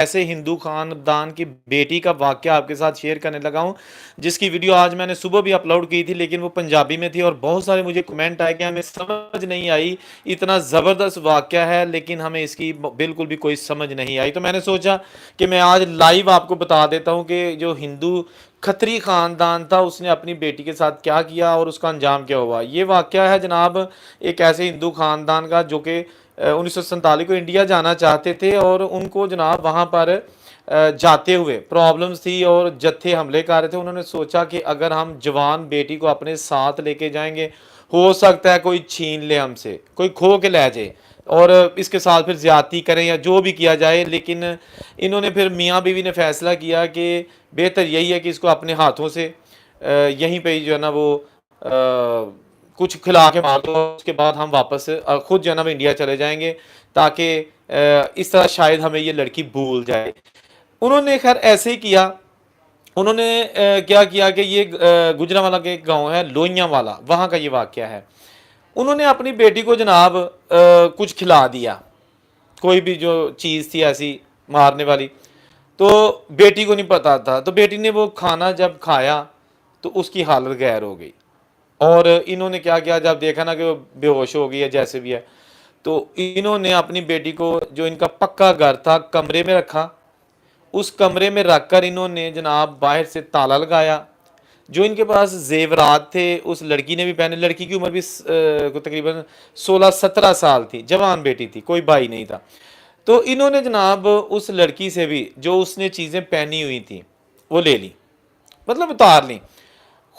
ऐसे हिंदू खानदान की बेटी का वाकया आपके साथ शेयर करने लगा हूँ, जिसकी वीडियो आज मैंने सुबह भी अपलोड की थी, लेकिन वो पंजाबी में थी और बहुत सारे मुझे कमेंट आए कि हमें समझ नहीं आई। इतना ज़बरदस्त वाकया है लेकिन हमें इसकी बिल्कुल भी कोई समझ नहीं आई। तो मैंने सोचा कि मैं आज लाइव आपको बता देता हूँ कि जो हिंदू खत्री ख़ानदान था उसने अपनी बेटी के साथ क्या किया और उसका अंजाम क्या हुआ। ये वाकया है जनाब एक ऐसे हिंदू ख़ानदान का जो कि 1947 को इंडिया जाना चाहते थे और उनको जनाब वहाँ पर जाते हुए प्रॉब्लम्स थी और जत्थे हमले कर रहे थे। उन्होंने सोचा कि अगर हम जवान बेटी को अपने साथ लेके जाएंगे, हो सकता है कोई छीन ले हमसे, कोई खो के ले जाए और इसके साथ फिर ज्यादती करें या जो भी किया जाए। लेकिन इन्होंने फिर मियाँ बीवी ने फैसला किया कि बेहतर यही है कि इसको अपने हाथों से यहीं पे ही जो है ना वो कुछ खिला के मार दो, उसके बाद हम वापस खुद जो है ना इंडिया चले जाएंगे, ताकि इस तरह शायद हमें ये लड़की भूल जाए। उन्होंने खैर ऐसे ही किया। उन्होंने क्या किया कि ये गुजरांवाला के एक गांव है लोइयां वाला, वहां का ये वाकया है। उन्होंने अपनी बेटी को जनाब कुछ खिला दिया, कोई भी जो चीज़ थी ऐसी मारने वाली। तो बेटी को नहीं पता था, तो बेटी ने वो खाना जब खाया तो उसकी हालत गैर हो गई। और इन्होंने क्या किया, जब देखा ना कि वो बेहोश हो गई है जैसे भी है, तो इन्होंने अपनी बेटी को, जो इनका पक्का घर था, कमरे में रखा। उस कमरे में रखकर इन्होंने जनाब बाहर से ताला लगाया। जो इनके पास जेवरात थे उस लड़की ने भी पहने। लड़की की उम्र भी तकरीबन 16-17 साल थी, जवान बेटी थी, कोई भाई नहीं था। तो इन्होंने जनाब उस लड़की से भी जो उसने चीज़ें पहनी हुई थी वो ले ली, मतलब उतार ली।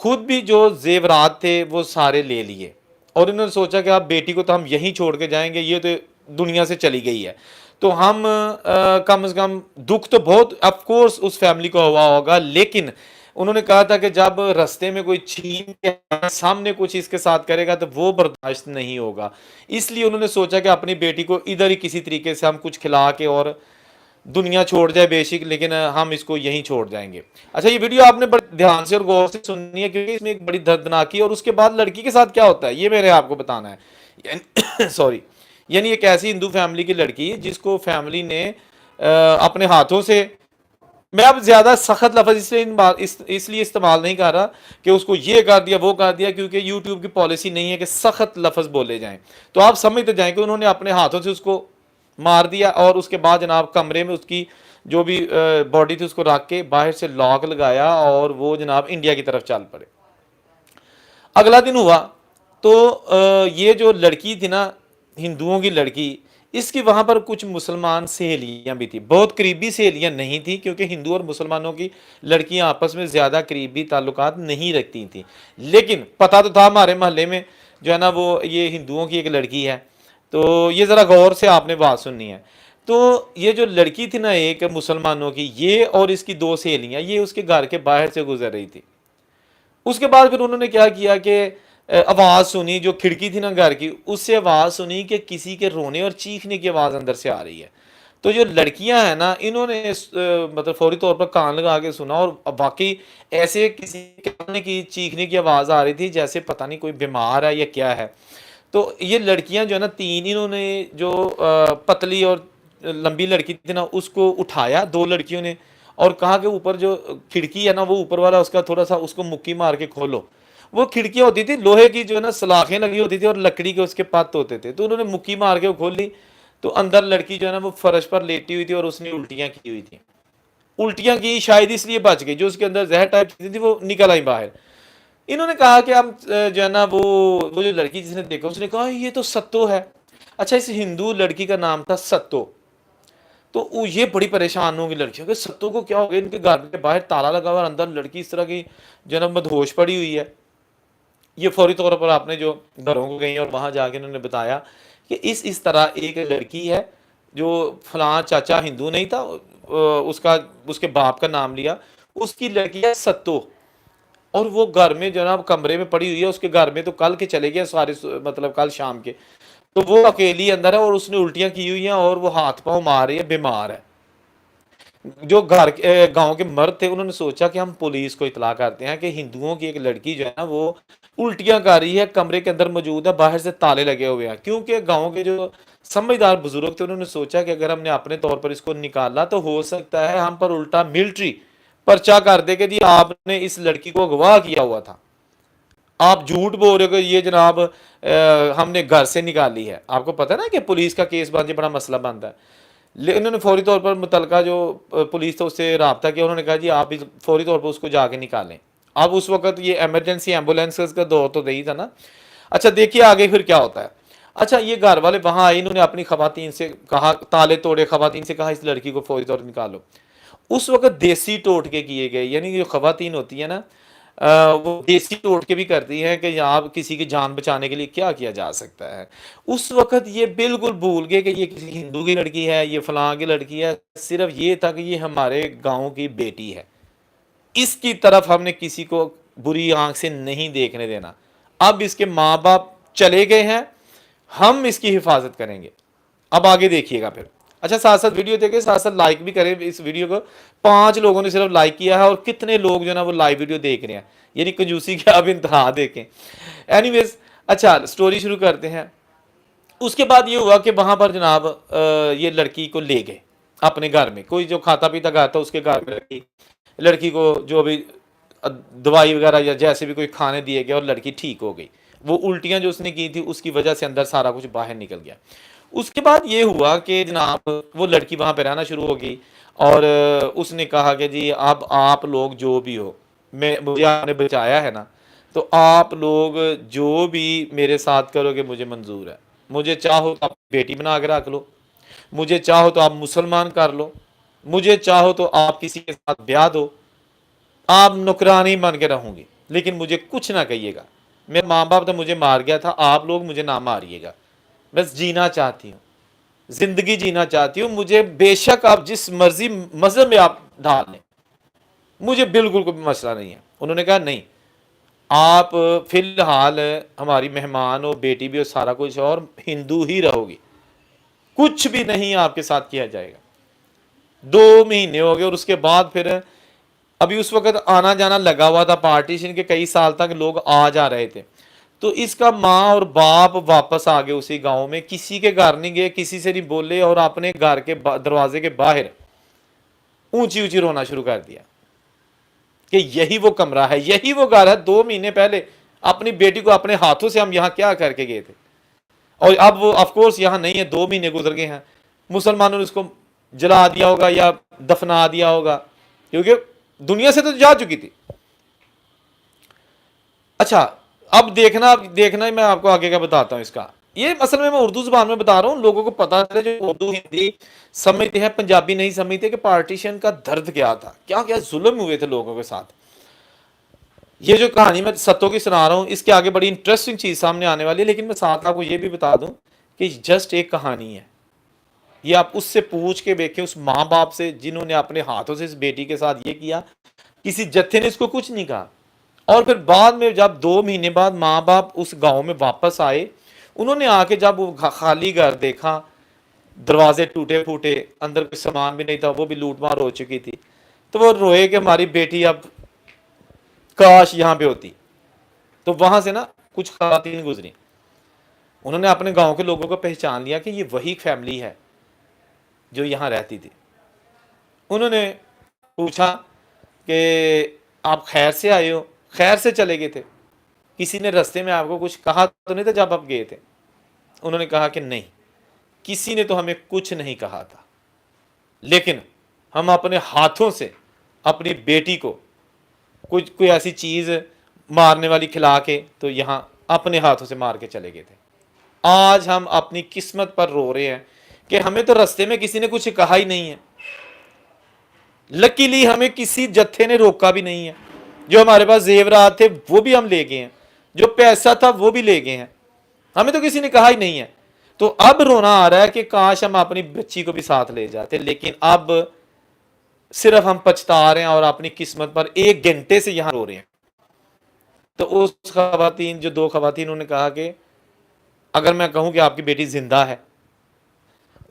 खुद भी जो जेवरात थे वो सारे ले लिए और इन्होंने सोचा कि आप बेटी को तो हम यहीं छोड़ के जाएंगे, ये तो दुनिया से चली गई है, तो हम कम से कम दुख तो बहुत ऑफ कोर्स उस फैमिली को हुआ होगा, लेकिन उन्होंने कहा था कि जब रास्ते में कोई छीन के सामने कुछ इसके साथ करेगा तो वो बर्दाश्त नहीं होगा। इसलिए उन्होंने सोचा कि अपनी बेटी को इधर ही किसी तरीके से हम कुछ खिला के और दुनिया छोड़ जाए बेशक, लेकिन हम इसको यहीं छोड़ जाएंगे। अच्छा, ये वीडियो आपने बड़े ध्यान से और गौर से सुननी है, क्योंकि इसमें एक बड़ी दर्दनाकी और उसके बाद लड़की के साथ क्या होता है ये मैंने आपको बताना है। सॉरी, यानी एक ऐसी हिंदू फैमिली की लड़की जिसको फैमिली ने अपने हाथों से, मैं अब ज्यादा सख्त लफ्ज इसलिए इस्तेमाल नहीं कर रहा कि उसको ये कर दिया वो कर दिया, क्योंकि यूट्यूब की पॉलिसी नहीं है कि सख्त लफ्ज बोले जाएं। तो आप समझते जाएं कि उन्होंने अपने हाथों से उसको मार दिया और उसके बाद जनाब कमरे में उसकी जो भी बॉडी थी उसको रख के बाहर से लॉक लगाया और वो जनाब इंडिया की तरफ चल पड़े। अगला दिन हुआ तो ये जो लड़की थी ना, हिंदुओं की लड़की, इसकी वहां पर कुछ मुसलमान सहेलियां भी थी। बहुत करीबी सहेलियां नहीं थी, क्योंकि हिंदू और मुसलमानों की लड़कियां आपस में ज्यादा करीबी ताल्लुकात नहीं रखती थी। लेकिन पता तो था हमारे मोहल्ले में जो है ना वो ये हिंदुओं की एक लड़की है। तो ये ज़रा गौर से आपने बात सुननी है। तो ये जो लड़की थी ना एक मुसलमानों की, ये और इसकी दो सहेलियां, ये उसके घर के बाहर से गुजर रही थी। उसके बाद फिर उन्होंने क्या किया कि आवाज़ सुनी, जो खिड़की थी ना घर की, उससे आवाज़ सुनी कि किसी के रोने और चीखने की आवाज़ अंदर से आ रही है। तो जो लड़कियां हैं ना, इन्होंने मतलब फौरी तौर पर कान लगा के सुना और वाकई ऐसे किसी के रोने की चीखने की आवाज़ आ रही थी जैसे पता नहीं कोई बीमार है या क्या है। तो ये लड़कियां जो है ना तीन, इन्होंने जो पतली और लंबी लड़की थी ना उसको उठाया, दो लड़कियों ने, और कहा कि ऊपर जो खिड़की है ना वो ऊपर वाला उसका थोड़ा सा उसको मुक्की मार के खोलो। वो खिड़कियां होती थी लोहे की, जो है ना सलाखें लगी होती थी और लकड़ी के उसके पत्त होते थे। तो उन्होंने मुक्की मार के वो खोल ली, तो अंदर लड़की जो है ना वो फर्श पर लेटी हुई थी और उसने उल्टियां की हुई थी। उल्टियां की शायद इसलिए बच गई, जो उसके अंदर जहर टाइप चीजें थी वो निकल आई बाहर। इन्होंने कहा कि हम जो है ना वो जो लड़की जिसने देखा उसने कहा ये तो सत्तो है। अच्छा, इस हिंदू लड़की का नाम था सत्तो। तो ये बड़ी परेशान होंगी लड़कियों के, सत्तो को क्या हो गया, इनके घर के बाहर ताला लगा हुआ और अंदर लड़की इस तरह की जो है ना मदहोश पड़ी हुई है। ये फौरी तौर पर आपने जो घरों को गई और वहां जाके उन्होंने बताया कि इस तरह एक लड़की है, जो फलां चाचा हिंदू नहीं था, उसका उसके बाप का नाम लिया, उसकी लड़की है सत्तो। और वो घर में जो ना कमरे में पड़ी हुई है, उसके घर में तो कल के चले गए सारे, मतलब कल शाम के। तो वो अकेली अंदर है और उसने उल्टियां की हुई हैं और वो हाथ पांव मार रही है, बीमार है। जो घर गांव के मर्द थे उन्होंने सोचा कि हम पुलिस को इतला करते हैं कि हिंदुओं की एक लड़की जो है ना वो उल्टियां कर रही है, कमरे के अंदर मौजूद है, बाहर से ताले लगे हुए हैं। क्योंकि गांव के जो समझदार बुजुर्ग थे, उन्होंने सोचा कि अगर हमने अपने तौर पर इसको निकाला तो हो सकता है हम पर उल्टा मिलिट्री पर्चा कर दे कि जी आपने इस लड़की को अगवा किया हुआ था, आप झूठ बोल रहे हो कि ये जनाब हमने घर से निकाली है। आपको पता है ना कि पुलिस का केस बन जाए बड़ा मसला बनता है। लेकिन उन्होंने फौरी तौर पर मुतलका जो पुलिस था उससे रब्ता किया, उन्होंने कहा जी आप फौरी तौर पर उसको जाके निकालें। अब उस वक्त ये एमरजेंसी एम्बुलेंस का दौर तो नहीं था ना। अच्छा देखिए आगे फिर क्या होता है। अच्छा ये घर वाले वहां आए, इन्होंने अपनी खवातीन से कहा, ताले तोड़े, खवातीन से कहा इस लड़की को फौरी तौर पर निकालो। उस वक्त देसी टोटके किए गए, यानी जो खवातीन होती है ना वो देसी टोटके भी करती हैं कि आप किसी की जान बचाने के लिए क्या किया जा सकता है। उस वक्त ये बिल्कुल भूल गए कि ये किसी हिंदू की लड़की है, ये फलां की लड़की है, सिर्फ ये था कि ये हमारे गांव की बेटी है, इसकी तरफ हमने किसी को बुरी आंख से नहीं देखने देना। अब इसके माँ बाप चले गए हैं, हम इसकी हिफाजत करेंगे। अब आगे देखिएगा फिर। अच्छा साथ साथ वीडियो देखें, साथ साथ लाइक भी करें इस वीडियो को। 5 लोगों ने सिर्फ लाइक किया है और कितने लोग जो ना वो लाइव वीडियो देख रहे हैं, यानी कंजूसी की आप इंतहा देखें। एनीवेज अच्छा स्टोरी शुरू करते हैं। उसके बाद ये हुआ कि वहां पर जनाब ये लड़की को ले गए अपने घर में, कोई जो खाता पीता घर था उसके घर में लड़की को जो भी दवाई वगैरह या जैसे भी कोई खाने दिए गए और लड़की ठीक हो गई। वो उल्टियां जो उसने की थी उसकी वजह से अंदर सारा कुछ बाहर निकल गया। उसके बाद ये हुआ कि जनाब वो लड़की वहां पे रहना शुरू हो गई और उसने कहा कि जी अब आप लोग जो भी हो, मुझे आपने बचाया है ना, तो आप लोग जो भी मेरे साथ करोगे मुझे मंजूर है। मुझे चाहो तो आप बेटी बना के रख लो, मुझे चाहो तो आप मुसलमान कर लो, मुझे चाहो तो आप किसी के साथ ब्याह दो, आप नौकरानी बन के रहूंगी, लेकिन मुझे कुछ ना कहिएगा। मेरे माँ बाप तो मुझे मार गया था, आप लोग मुझे ना मारिएगा। बस जीना चाहती हूँ, जिंदगी जीना चाहती हूँ, मुझे बेशक आप जिस मर्जी मजहब में आप डाल लें, मुझे बिल्कुल कोई मसला नहीं है। उन्होंने कहा नहीं, आप फिलहाल हमारी मेहमान हो, बेटी भी हो, सारा कुछ, और हिंदू ही रहोगी, कुछ भी नहीं आपके साथ किया जाएगा। 2 महीने हो गए और उसके बाद फिर अभी उस वक्त आना जाना लगा हुआ था, पार्टीशन के कई साल तक लोग आ जा रहे थे। तो इसका माँ और बाप वापस आ गए उसी गांव में, किसी के घर नहीं गए, किसी से नहीं बोले, और अपने घर के दरवाजे के बाहर ऊंची ऊंची रोना शुरू कर दिया कि यही वो कमरा है, यही वो घर है, 2 महीने पहले अपनी बेटी को अपने हाथों से हम यहाँ क्या करके गए थे। और अब वो ऑफकोर्स यहाँ नहीं है, 2 महीने गुजर गए हैं। मुसलमानों ने उसको जला दिया होगा या दफना दिया होगा, क्योंकि दुनिया से तो जा चुकी थी। अच्छा अब देखना देखना मैं आपको आगे का बताता हूं इसका। ये असल में मैं उर्दू जुबान में बता रहा हूं, लोगों को पता चले जो उर्दू हिंदी समझते हैं, पंजाबी नहीं समझते, कि पार्टीशन का दर्द क्या था, क्या क्या जुल्म हुए थे लोगों के साथ। ये जो कहानी मैं सत्तों की सुना रहा हूं, इसके आगे बड़ी इंटरेस्टिंग चीज सामने आने वाली है, लेकिन मैं साथ आपको ये भी बता दूं कि जस्ट एक कहानी है। ये आप उससे पूछ के देखें, उस माँ बाप से जिन्होंने अपने हाथों से इस बेटी के साथ ये किया, किसी जत्थे ने इसको कुछ नहीं कहा। और फिर बाद में जब 2 महीने बाद माँ बाप उस गांव में वापस आए, उन्होंने आके जब वो खाली घर देखा, दरवाजे टूटे फूटे, अंदर कोई सामान भी नहीं था, वो भी लूट मार हो चुकी थी, तो वो रोए कि हमारी बेटी अब काश यहाँ पे होती। तो वहां से ना कुछ खातीन गुजरी, उन्होंने अपने गांव के लोगों को पहचान लिया कि ये वही फैमिली है जो यहाँ रहती थी। उन्होंने पूछा कि आप खैर से आए हो, खैर से चले गए थे, किसी ने रास्ते में आपको कुछ कहा तो नहीं था जब आप गए थे? उन्होंने कहा कि नहीं, किसी ने तो हमें कुछ नहीं कहा था, लेकिन हम अपने हाथों से अपनी बेटी को कुछ कोई ऐसी चीज मारने वाली खिला के तो यहाँ अपने हाथों से मार के चले गए थे। आज हम अपनी किस्मत पर रो रहे हैं कि हमें तो रास्ते में किसी ने कुछ कहा ही नहीं है, लकीली हमें किसी जत्थे ने रोका भी नहीं है, जो हमारे पास जेवरात थे वो भी हम ले गए हैं, जो पैसा था वो भी ले गए हैं, हमें तो किसी ने कहा ही नहीं है। तो अब रोना आ रहा है कि काश हम अपनी बच्ची को भी साथ ले जाते, लेकिन अब सिर्फ हम पछता रहे हैं और अपनी किस्मत पर 1 घंटे से यहां रो रहे हैं। तो उस खवातीन जो 2 खवातीन उन्होंने कहा कि अगर मैं कहूं कि आपकी बेटी जिंदा है,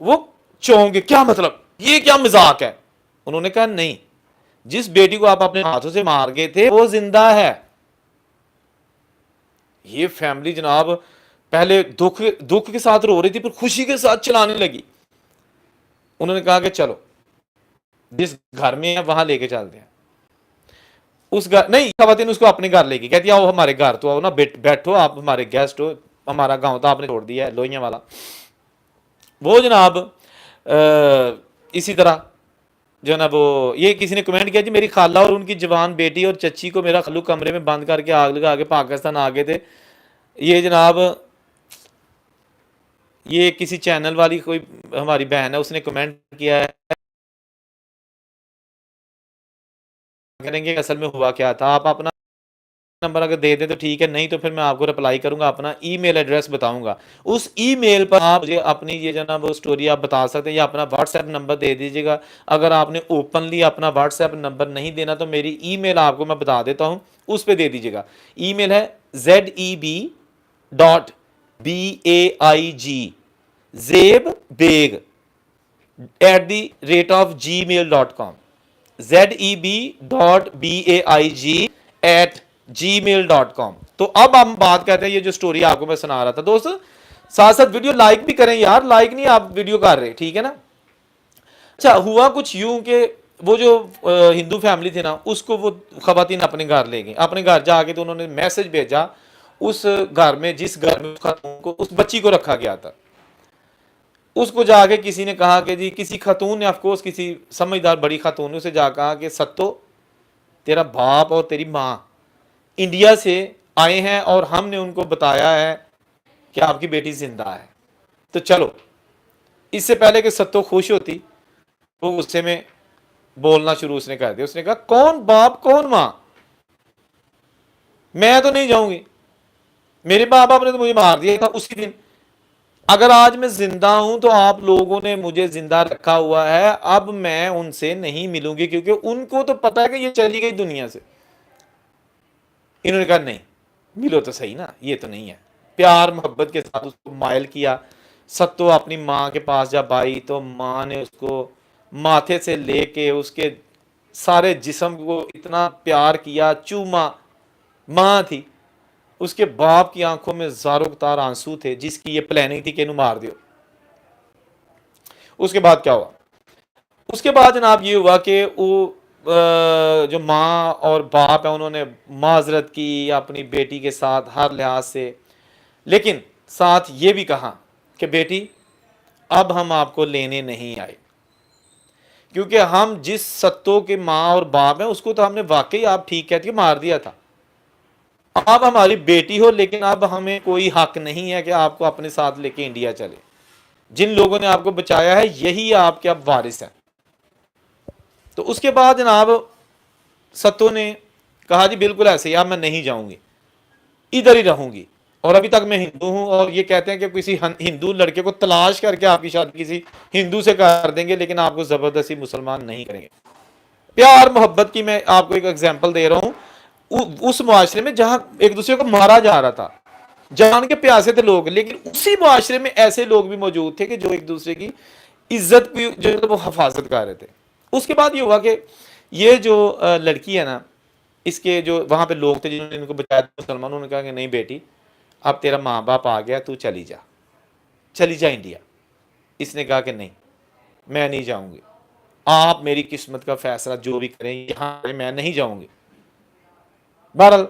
वो चौंक गए, क्या मतलब, ये क्या मजाक है? उन्होंने कहा नहीं, जिस बेटी को आप अपने हाथों से मार गए थे वो जिंदा है। ये फैमिली जनाब पहले दुख दुख के साथ रो रही थी, फिर खुशी के साथ चलाने लगी। उन्होंने कहा कि चलो जिस घर में है वहां लेके चलते हैं। उस घर नहीं, खवातीन उसको अपने घर लेके, कहती आओ हमारे घर तो आओ ना, बैठो आप हमारे गेस्ट हो, हमारा गांव तो आपने छोड़ दिया है लोहिया वाला। वो जनाब इसी तरह जो ना वो, ये किसी ने कमेंट किया जी मेरी खाला और उनकी जवान बेटी और चच्ची को मेरा खल्लू कमरे में बंद करके आग लगा के पाकिस्तान आ गए थे। ये जनाब ये किसी चैनल वाली कोई हमारी बहन है, उसने कमेंट किया है, करेंगे असल में हुआ क्या था। आप अपना नंबर अगर दे दें तो ठीक है, नहीं तो फिर मैं आपको रिप्लाई करूंगा, अपना ईमेल एड्रेस बताऊंगा। उस ईमेल पर आप मुझे अपनी ये जो ना वो स्टोरी आप बता सकते हैं, या अपना व्हाट्सएप नंबर दे दीजिएगा। अगर आपने ओपनली अपना व्हाट्सएप नंबर नहीं देना तो मेरी ईमेल आपको मैं बता देता हूं, उस पर दे दीजिएगा। ईमेल है zeb.baig जेब बेग @gmail.com zeb.baig@gmail.com। तो अब हम बात करते हैं, ये जो स्टोरी आपको मैं सुना रहा था दोस्तों, साथ साथ वीडियो लाइक भी करें यार, लाइक नहीं आप वीडियो कर रहे, ठीक है ना। अच्छा हुआ कुछ यूं कि वो जो हिंदू फैमिली थी ना, उसको वो खवातीन अपने घर ले गई। अपने घर जाके तो उन्होंने मैसेज भेजा उस घर में, जिस घर में उस बच्ची को रखा गया था। उसको जाके किसी ने कहा कि जी, किसी खातून ने, ऑफकोर्स किसी समझदार बड़ी खातून ने उसे जा कहा कि सत्तो तेरा बाप और तेरी माँ इंडिया से आए हैं और हमने उनको बताया है कि आपकी बेटी जिंदा है, तो चलो। इससे पहले कि सत्तो खुश होती, वो गुस्से में बोलना शुरू उसने कर दिया। उसने कहा कौन बाप कौन माँ, मैं तो नहीं जाऊंगी, मेरे माँ बाप ने तो मुझे मार दिया था उसी दिन। अगर आज मैं जिंदा हूं तो आप लोगों ने मुझे जिंदा रखा हुआ है, अब मैं उनसे नहीं मिलूंगी, क्योंकि उनको तो पता है कि ये चली गई दुनिया से। इन्होंने कहा नहीं, मिलो तो सही ना, ये तो नहीं है। प्यार मोहब्बत के साथ उसको मायल किया। सत्तो अपनी माँ के पास जब आई तो माँ ने उसको माथे से लेके उसके सारे जिस्म को इतना प्यार किया, चूमा। माँ थी, उसके बाप की आंखों में ज़ारो-तार आंसू थे, जिसकी ये प्लानिंग थी कि इन्हें मार दियो। उसके बाद क्या हुआ? उसके बाद जनाब ये हुआ कि वो जो माँ और बाप है उन्होंने माजरत की अपनी बेटी के साथ हर लिहाज से, लेकिन साथ ये भी कहा कि बेटी अब हम आपको लेने नहीं आए, क्योंकि हम जिस सत्तों के माँ और बाप हैं उसको तो हमने वाकई, आप ठीक कहती है, मार दिया था। आप हमारी बेटी हो, लेकिन अब हमें कोई हक नहीं है कि आपको अपने साथ लेके इंडिया चले। जिन लोगों ने आपको बचाया है यही आपके अब वारिस हैं। तो उसके बाद जनाब सत्तो ने कहा जी बिल्कुल ऐसे ही, अब मैं नहीं जाऊंगी, इधर ही रहूंगी, और अभी तक मैं हिंदू हूं। और ये कहते हैं कि किसी हिंदू लड़के को तलाश करके आपकी शादी किसी हिंदू से कर देंगे, लेकिन आपको जबरदस्ती मुसलमान नहीं करेंगे। प्यार मोहब्बत की मैं आपको एक एग्जाम्पल दे रहा हूं। उस मुआशरे में जहां एक दूसरे को मारा जा रहा था, जान के प्यासे थे लोग, लेकिन उसी मुआशरे में ऐसे लोग भी मौजूद थे कि जो एक दूसरे की इज्जत की जो वो हिफाजत कर रहे थे। उसके बाद ये हुआ कि ये जो लड़की है ना, इसके जो वहां पे लोग थे जिन्होंने इनको बचाया, मुसलमानों ने कहा कि नहीं बेटी, अब तेरा माँ बाप आ गया, तू चली जा, चली जा इंडिया। इसने कहा कि नहीं, मैं नहीं जाऊंगी, आप मेरी किस्मत का फैसला जो भी करें, यहाँ मैं नहीं जाऊंगी। बहरहाल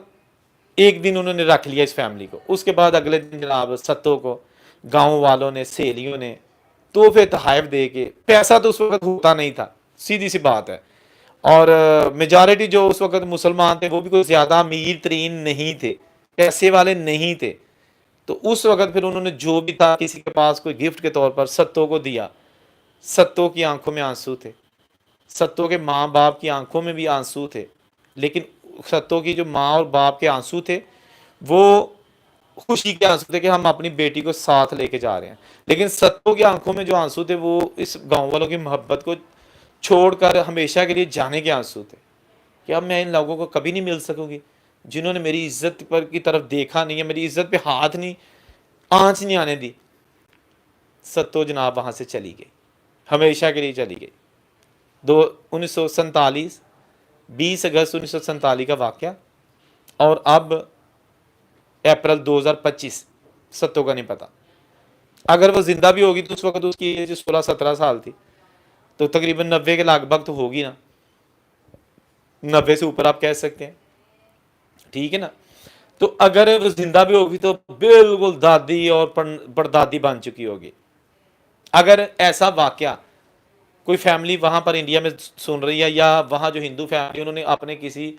एक दिन उन्होंने रख लिया इस फैमिली को। उसके बाद अगले दिन जनाब सत्तो को गांव वालों ने, सहेलियों ने तोहफे तोहफे दे के, पैसा तो उस वक्त होता नहीं था, सीधी सी बात है। और मेजॉरिटी जो उस वक्त मुसलमान थे वो भी कोई ज़्यादा अमीर तरीन नहीं थे, पैसे वाले नहीं थे। तो उस वक्त फिर उन्होंने जो भी था किसी के पास कोई गिफ्ट के तौर पर सत्तो को दिया। सत्तो की आंखों में आंसू थे, सत्तो के माँ बाप की आंखों में भी आंसू थे, लेकिन सत्तो की जो माँ और बाप के आंसू थे वो खुशी के आंसू थे कि हम अपनी बेटी को साथ लेके जा रहे हैं। लेकिन सत्तो की आंखों में जो आंसू थे वो इस गांव वालों की मोहब्बत को छोड़कर हमेशा के लिए जाने के आंसू थे, कि अब मैं इन लोगों को कभी नहीं मिल सकूंगी जिन्होंने मेरी इज्जत पर की तरफ देखा नहीं है, मेरी इज्जत पे हाथ नहीं, आंच नहीं आने दी। सत्तो जनाब वहां से चली गई, हमेशा के लिए चली गई। 1947 20 अगस्त 1947 का वाक़या, और अब अप्रैल 2025 सत्तों का नहीं पता। अगर वो जिंदा भी होगी तो उस वक्त उसकी एज 16-17 साल थी, तो तकरीबन 90 के लगभग तो होगी ना, 90 से ऊपर आप कह सकते हैं, ठीक है ना। तो अगर वो जिंदा भी होगी तो बिल्कुल दादी और परदादी बन चुकी होगी। अगर ऐसा वाकया कोई फैमिली वहां पर इंडिया में सुन रही है, या वहां जो हिंदू फैमिली उन्होंने अपने किसी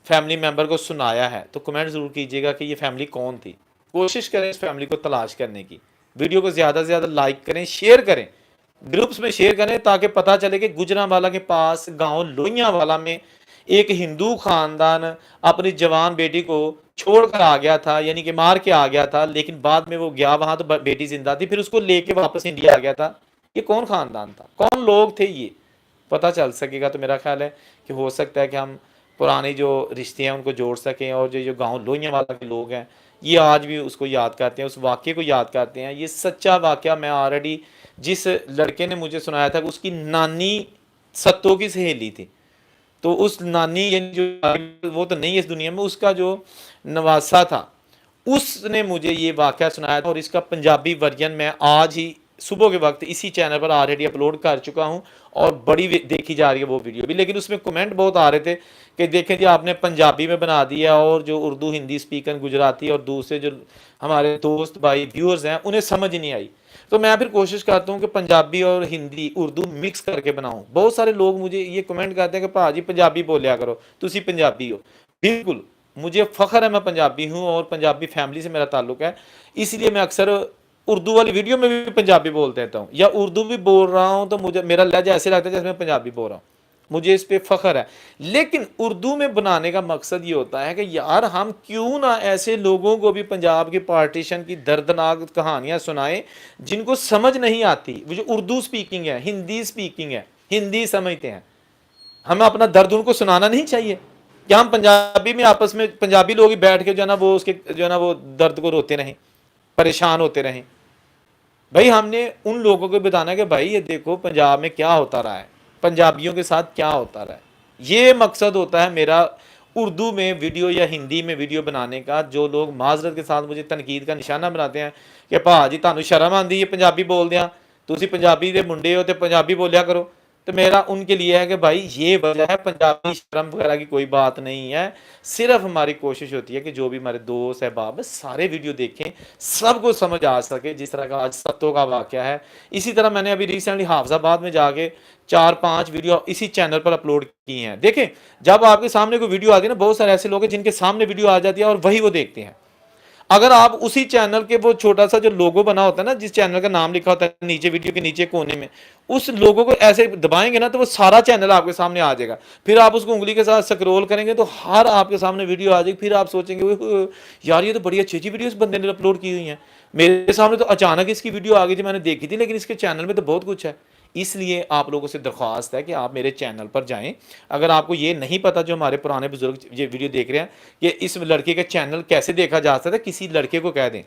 फैमिली मेंबर को सुनाया है, तो कमेंट जरूर कीजिएगा कि ये फैमिली कौन थी। कोशिश करें इस फैमिली को तलाश करने की। वीडियो को ज़्यादा से ज़्यादा लाइक करें, शेयर करें, ग्रुप्स में शेयर करें, ताकि पता चले कि गुजरांवाला के पास गांव लोहियांवाला में एक हिंदू खानदान अपनी जवान बेटी को छोड़कर आ गया था, यानी कि मार के आ गया था, लेकिन बाद में वो गया वहां तो बेटी जिंदा थी, फिर उसको लेके वापस इंडिया आ गया था। ये कौन खानदान था, कौन लोग थे, ये पता चल सकेगा। तो मेरा ख्याल है कि हो सकता है कि हम पुराने जो रिश्ते हैं उनको जोड़ सकें, और जो गांव लोहियांवाला के लोग हैं ये आज भी उसको याद करते हैं, उस वाक्य को याद करते हैं। ये सच्चा वाक्य मैं ऑलरेडी, जिस लड़के ने मुझे सुनाया था उसकी नानी सत्तों की सहेली थी, तो उस नानी यानी जो वो तो नहीं है इस दुनिया में, उसका जो नवासा था उसने मुझे ये वाकया सुनाया था, और इसका पंजाबी वर्जन मैं आज ही सुबह के वक्त इसी चैनल पर ऑलरेडी अपलोड कर चुका हूं, और बड़ी देखी जा रही है वो वीडियो भी। लेकिन उसमें कमेंट बहुत आ रहे थे कि देखें जी आपने पंजाबी में बना दिया, और जो उर्दू हिंदी स्पीकर गुजराती और दूसरे जो हमारे दोस्त भाई व्यूअर्स हैं उन्हें समझ नहीं आई। तो मैं फिर कोशिश करता हूँ कि पंजाबी और हिंदी उर्दू मिक्स करके बनाऊँ। बहुत सारे लोग मुझे ये कमेंट करते हैं कि भाजी पंजाबी बोलिया करो, तुसी पंजाबी हो। बिल्कुल, मुझे फ़ख्र है मैं पंजाबी हूँ, और पंजाबी फैमिली से मेरा ताल्लुक है, इसलिए मैं अक्सर उर्दू वाली वीडियो में भी पंजाबी बोल देता हूँ, या उर्दू भी बोल रहा हूँ तो मुझे मेरा लहजा ऐसे लगता है जैसे मैं पंजाबी बोल रहा हूँ, मुझे इस पे फ़ख्र है। लेकिन उर्दू में बनाने का मकसद ये होता है कि यार हम क्यों ना ऐसे लोगों को भी पंजाब के पार्टीशन की दर्दनाक कहानियाँ सुनाएं जिनको समझ नहीं आती, वो जो उर्दू स्पीकिंग है, हिंदी स्पीकिंग है, हिंदी समझते हैं, हमें अपना दर्द उनको सुनाना नहीं चाहिए। क्या हम पंजाबी में आपस में पंजाबी लोग ही बैठ के जो है ना वो उसके जो है ना वो दर्द को रोते रहें, परेशान होते रहें। भाई हमने उन लोगों को बताना है कि भाई ये देखो पंजाब में क्या होता रहा है, पंजाबियों के साथ क्या होता रहा है। ये मकसद होता है मेरा उर्दू में वीडियो या हिंदी में वीडियो बनाने का। जो लोग माजरत के साथ मुझे तनकीद का निशाना बनाते हैं कि भाजी तुहानू शर्म आती है पंजाबी बोलदे, तुसी पंजाबी दे मुंडे हो तो पंजाबी बोलिया करो, तो मेरा उनके लिए है कि भाई ये वजह है, पंजाबी शर्म वगैरह की कोई बात नहीं है। सिर्फ हमारी कोशिश होती है कि जो भी हमारे दोस्त अहबाब सारे वीडियो देखें, सबको समझ आ सके, जिस तरह का आज सत्तों का वाकया है। इसी तरह मैंने अभी रिसेंटली हाफजाबाद में जाके 4-5 वीडियो इसी चैनल पर अपलोड की हैं। देखें, जब आपके सामने कोई वीडियो आती है ना, बहुत सारे ऐसे लोग हैं जिनके सामने वीडियो आ जाती है और वही वो देखते हैं। अगर आप उसी चैनल के वो छोटा सा जो लोगो बना होता है ना, जिस चैनल का नाम लिखा होता है नीचे वीडियो के नीचे कोने में, उस लोगो को ऐसे दबाएंगे ना तो वो सारा चैनल आपके सामने आ जाएगा। फिर आप उसको उंगली के साथ स्क्रॉल करेंगे तो हर आपके सामने वीडियो आ जाएगी। फिर आप सोचेंगे ओह यार ये तो बड़ी अच्छी अच्छी वीडियो इस बंदे ने अपलोड की हुई है, मेरे सामने तो अचानक इसकी वीडियो आ गई थी, मैंने देखी थी, लेकिन इसके चैनल में तो बहुत कुछ है। इसलिए आप लोगों से दरख्वास्त है कि आप मेरे चैनल पर जाएं। अगर आपको ये नहीं पता, जो हमारे पुराने बुजुर्ग ये वीडियो देख रहे हैं, कि इस लड़के का चैनल कैसे देखा जा सकता है, किसी लड़के को कह दें,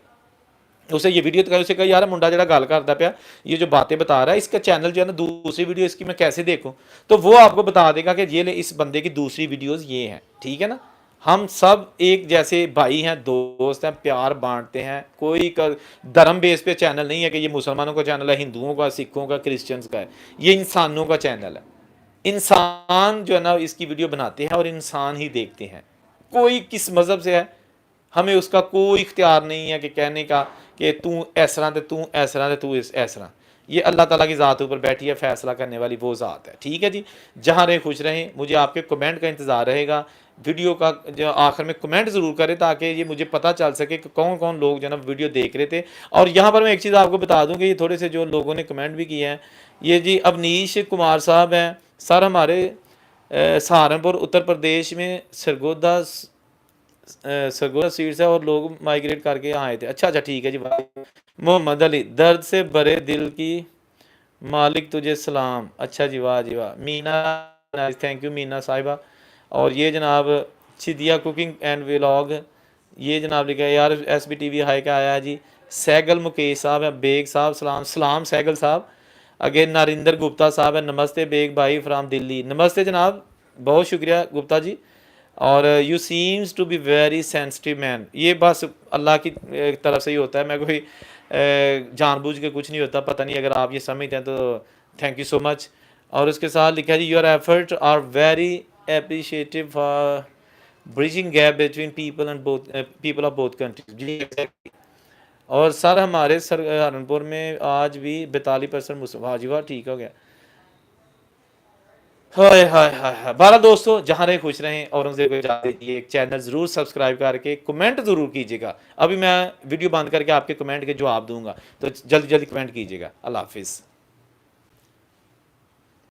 उसे ये वीडियो तो उसे कहा यार मुंडा जरा गल करता पाया, ये जो बातें बता रहा है, इसका चैनल जो है ना दूसरी वीडियो इसकी मैं कैसे देखूं, तो वो आपको बता देगा कि ये ले इस बंदे की दूसरी वीडियोस ये हैं। ठीक है ना, हम सब एक जैसे भाई हैं, दोस्त हैं, प्यार बांटते हैं। कोई धर्म बेस पे चैनल नहीं है कि ये मुसलमानों का चैनल है, हिंदुओं का, सिखों का, क्रिश्चियंस का है। ये इंसानों का चैनल है। इंसान जो है ना इसकी वीडियो बनाते हैं और इंसान ही देखते हैं। कोई किस मज़हब से है, हमें उसका कोई इख्तियार नहीं है कि कहने का कि तू ऐस तरह, तू ऐस तरह, तू ऐस तरह। ये अल्लाह ताला की ज़ात ऊपर बैठी है, फ़ैसला करने वाली वो ज़ात है। ठीक है जी, जहाँ रहे खुश रहें। मुझे आपके कमेंट का इंतज़ार रहेगा। वीडियो का जो आखिर में कमेंट ज़रूर करें ताकि ये मुझे पता चल सके कि कौन कौन लोग जो है ना वीडियो देख रहे थे। और यहाँ पर मैं एक चीज़ आपको बता दूँ कि ये थोड़े से जो लोगों ने कमेंट भी किए हैं, ये जी अवनीश कुमार साहब हैं, सर हमारे सहारनपुर उत्तर प्रदेश में सरगोदा सीट है और लोग माइग्रेट करके यहाँ आए थे। अच्छा अच्छा ठीक है जी। मोहम्मद अली, दर्द से भरे दिल की मालिक तुझे सलाम। अच्छा जी, वाह जी वाह। मीना, थैंक यू मीना साहिबा। और ये जनाब सिदिया कुकिंग एंड व्लॉग, ये जनाब लिखा है यार SBTV हाई का आया है जी। सैगल मुकेश साहब है, बेग साहब सलाम सलाम सैगल साहब। अगे नरिंदर गुप्ता साहब है, नमस्ते बेग भाई फ्राम दिल्ली। नमस्ते जनाब, बहुत शुक्रिया गुप्ता जी। और you seems to be very sensitive man. ये बस अल्लाह की तरफ से ही होता है, मैं कोई जानबूझ के कुछ नहीं होता। पता नहीं, अगर आप ये समझते हैं तो थैंक यू सो मच। और उसके साथ लिखा है जी, your effort are very appreciative for bridging gap between people and both people of both countries. जी exactly। और सर हमारे सहारनपुर में आज भी 42% मुस्लिम। वाह जी वाह, ठीक हो गया। हाय हाय हाय हाय। 12 दोस्तों, जहाँ रहे खुश रहें। औरंगजेब को इजाजत दीजिए। एक चैनल जरूर सब्सक्राइब करके कमेंट जरूर कीजिएगा। अभी मैं वीडियो बंद करके आपके कमेंट के जवाब दूंगा, तो जल्दी जल्दी कमेंट कीजिएगा। अल्लाह हाफिज़।